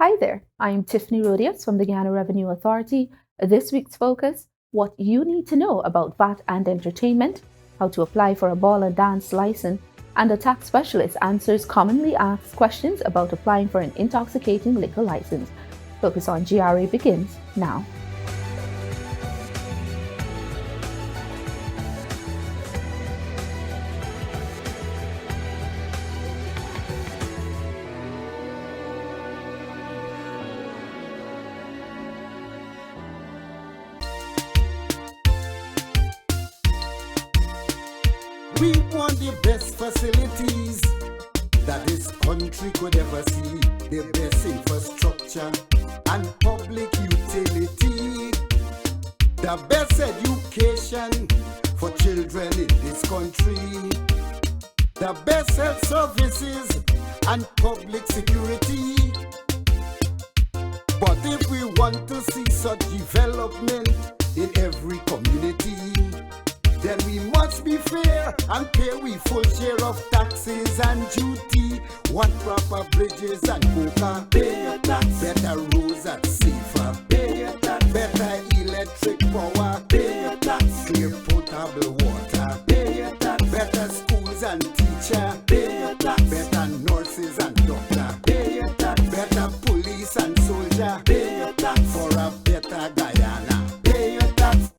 Hi there, I'm Tiffany Rodius from the Guyana Revenue Authority. This week's focus, what you need to know about VAT and entertainment, how to apply for a ball and dance license, and a tax specialist answers commonly asked questions about applying for an intoxicating liquor license. Focus on GRA begins now. We want the best facilities that this country could ever see, the best infrastructure and public utility, the best education for children in this country, the best health services and public security. But if we want to see such development in every community, then we must be fair and pay we full share of taxes and duty. Want proper bridges and coca, pay your tax. Better roads and safer, pay your tax. Better electric power, pay your tax. Clear potable water, pay your tax. Better schools and teacher, pay your tax. Better nurses and doctor, pay your tax. Better police and soldier, pay your tax. For a better Guyana, pay your tax.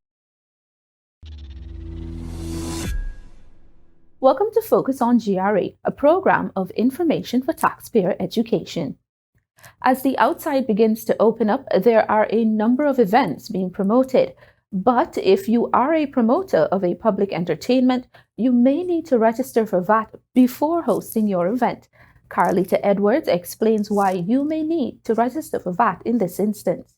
Welcome to Focus on GRA, a program of information for taxpayer education. As the outside begins to open up, there are a number of events being promoted. But if you are a promoter of a public entertainment, you may need to register for VAT before hosting your event. Carlita Edwards explains why you may need to register for VAT in this instance.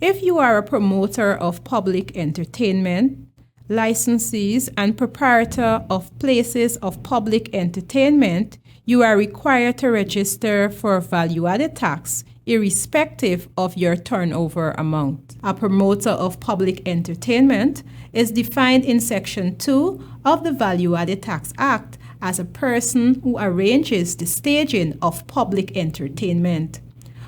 If you are a promoter of public entertainment, licensees and proprietor of places of public entertainment, you are required to register for value-added tax irrespective of your turnover amount. A promoter of public entertainment is defined in Section 2 of the Value-Added Tax Act as a person who arranges the staging of public entertainment.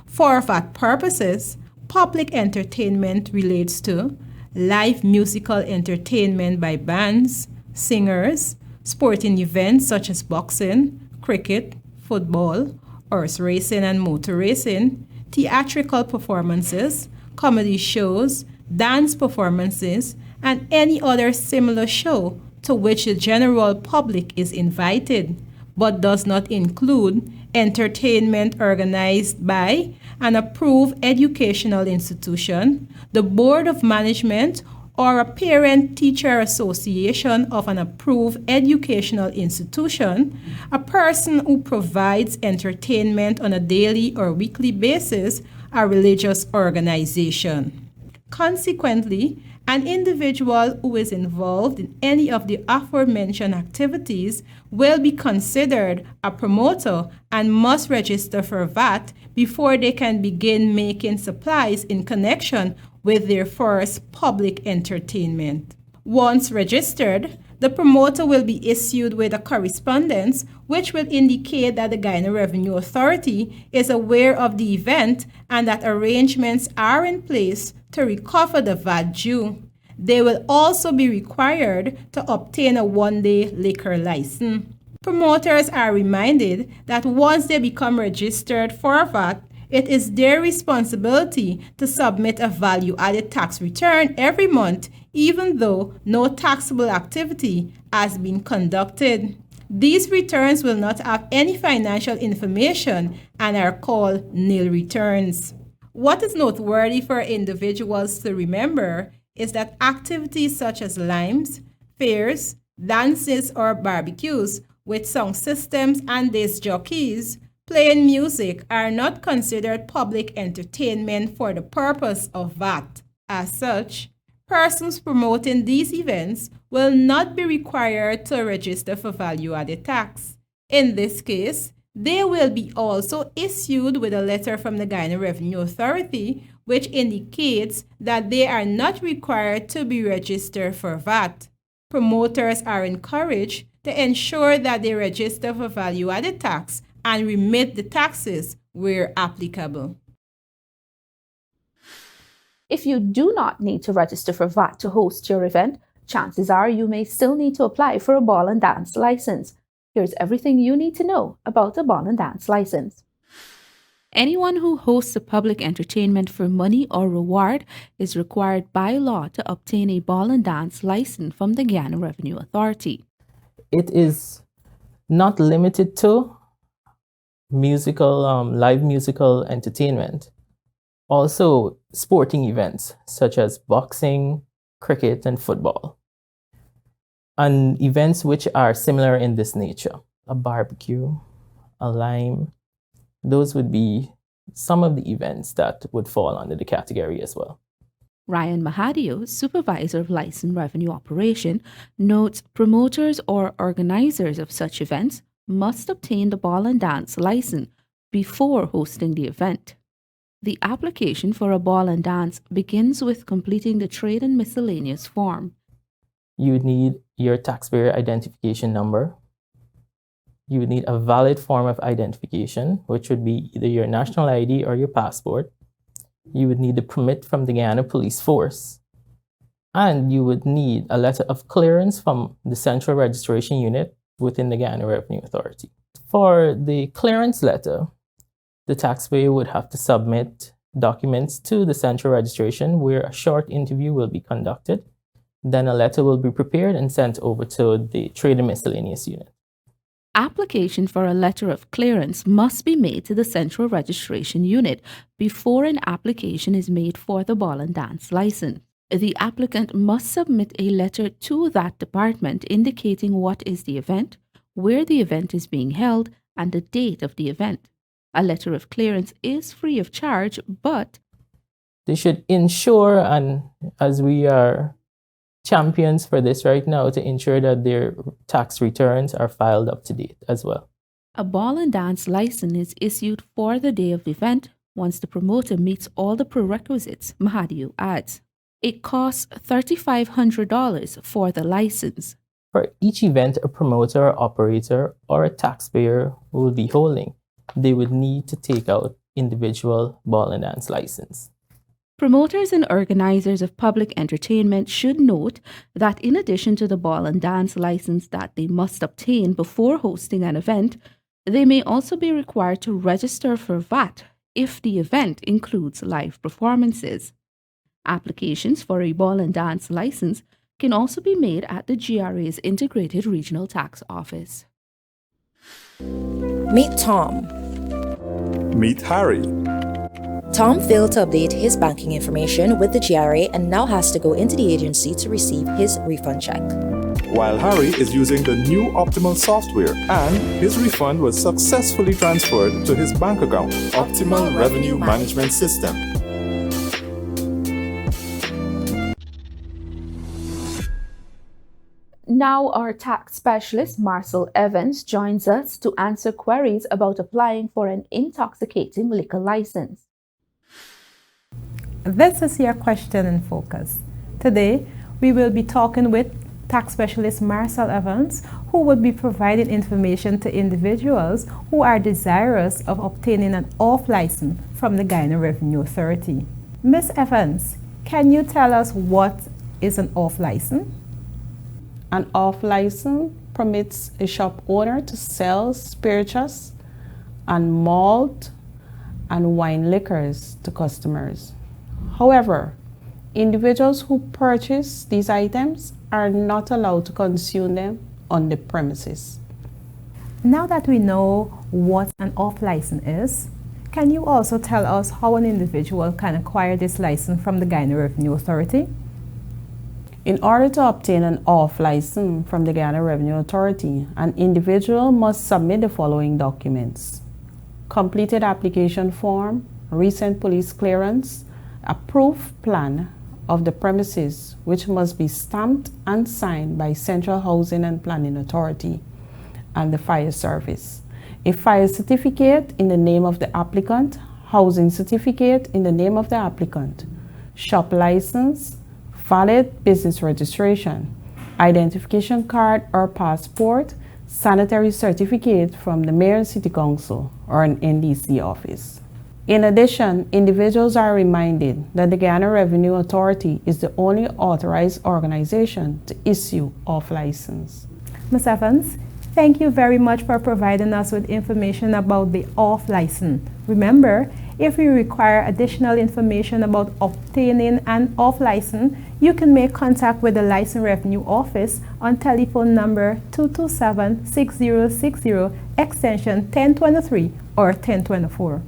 For VAT purposes, public entertainment relates to live musical entertainment by bands, singers, sporting events such as boxing, cricket, football, horse racing and motor racing, theatrical performances, comedy shows, dance performances, and any other similar show to which the general public is invited, but does not include entertainment organized by an approved educational institution, the Board of Management, or a parent-teacher association of an approved educational institution, a person who provides entertainment on a daily or weekly basis, a religious organization. Consequently, an individual who is involved in any of the aforementioned activities will be considered a promoter and must register for VAT before they can begin making supplies in connection with their first public entertainment. Once registered, the promoter will be issued with a correspondence which will indicate that the Guyana Revenue Authority is aware of the event and that arrangements are in place to recover the VAT due. They will also be required to obtain a one-day liquor license. Promoters are reminded that once they become registered for VAT, it is their responsibility to submit a value-added tax return every month, even though no taxable activity has been conducted. These returns will not have any financial information and are called nil returns. What is noteworthy for individuals to remember is that activities such as limes, fairs, dances, or barbecues with sound systems and disc jockeys playing music are not considered public entertainment for the purpose of VAT. As such, persons promoting these events will not be required to register for value-added tax. In this case, they will be also issued with a letter from the Guyana Revenue Authority which indicates that they are not required to be registered for VAT. Promoters are encouraged to ensure that they register for value-added tax and remit the taxes where applicable. If you do not need to register for VAT to host your event, chances are you may still need to apply for a ball and dance license. Here's everything you need to know about a ball and dance license. Anyone who hosts a public entertainment for money or reward is required by law to obtain a ball and dance license from the Guyana Revenue Authority. It is not limited to live musical entertainment. Also, sporting events such as boxing, cricket, and football. And events which are similar in this nature. A barbecue, a lime, those would be some of the events that would fall under the category as well. Ryan Mahadio, Supervisor of License Revenue Operation, notes promoters or organizers of such events must obtain the ball and dance license before hosting the event. The application for a ball and dance begins with completing the trade and miscellaneous form. You would need your taxpayer identification number. You would need a valid form of identification, which would be either your national ID or your passport. You would need a permit from the Guyana Police Force. And you would need a letter of clearance from the Central Registration Unit within the Guyana Revenue Authority. For the clearance letter, the taxpayer would have to submit documents to the Central Registration where a short interview will be conducted. Then a letter will be prepared and sent over to the Trade and Miscellaneous Unit. Application for a letter of clearance must be made to the Central Registration Unit before an application is made for the ball and dance license. The applicant must submit a letter to that department indicating what is the event, where the event is being held, and the date of the event. A letter of clearance is free of charge, but they should ensure, and as we are champions for this right now, to ensure that their tax returns are filed up to date as well. A ball and dance license is issued for the day of the event once the promoter meets all the prerequisites, Mahadio adds. It costs $3,500 for the license. For each event a promoter, operator, or a taxpayer will be holding, they would need to take out individual ball and dance license. Promoters and organizers of public entertainment should note that in addition to the ball and dance license that they must obtain before hosting an event, they may also be required to register for VAT if the event includes live performances. Applications for a ball and dance license can also be made at the GRA's Integrated Regional Tax Office. Meet Tom. Meet Harry. Tom failed to update his banking information with the GRA and now has to go into the agency to receive his refund check. While Harry is using the new Optimal software and his refund was successfully transferred to his bank account. Optimal Revenue Management System. Now our tax specialist, Marcel Evans, joins us to answer queries about applying for an intoxicating liquor license. This is your question in focus. Today, we will be talking with tax specialist Marcel Evans, who will be providing information to individuals who are desirous of obtaining an off license from the Guyana Revenue Authority. Ms. Evans, can you tell us what is an off license? An off license permits a shop owner to sell spirituous and malt and wine liquors to customers. However, individuals who purchase these items are not allowed to consume them on the premises. Now that we know what an off license is, can you also tell us how an individual can acquire this license from the Guyana Revenue Authority? In order to obtain an off license from the Guyana Revenue Authority, an individual must submit the following documents: completed application form, recent police clearance, a proof plan of the premises which must be stamped and signed by Central Housing and Planning Authority and the Fire Service, a fire certificate in the name of the applicant, housing certificate in the name of the applicant, shop license, valid business registration, identification card or passport, sanitary certificate from the Mayor and City Council or an NDC office. In addition, individuals are reminded that the Guyana Revenue Authority is the only authorized organization to issue off-license. Ms. Evans, thank you very much for providing us with information about the off-license. Remember, if you require additional information about obtaining an off-license, you can make contact with the License Revenue Office on telephone number 227-6060, extension 1023 or 1024.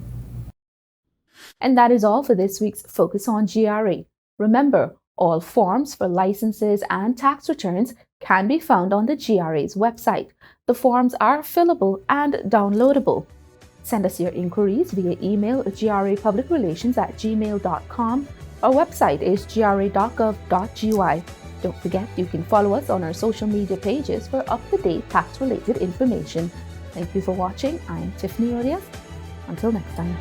And that is all for this week's Focus on GRA. Remember, all forms for licenses and tax returns can be found on the GRA's website. The forms are fillable and downloadable. Send us your inquiries via email at grapublicrelations@gmail.com. Our website is gra.gov.gy. Don't forget, you can follow us on our social media pages for up-to-date tax-related information. Thank you for watching. I'm Tiffany Odias. Until next time.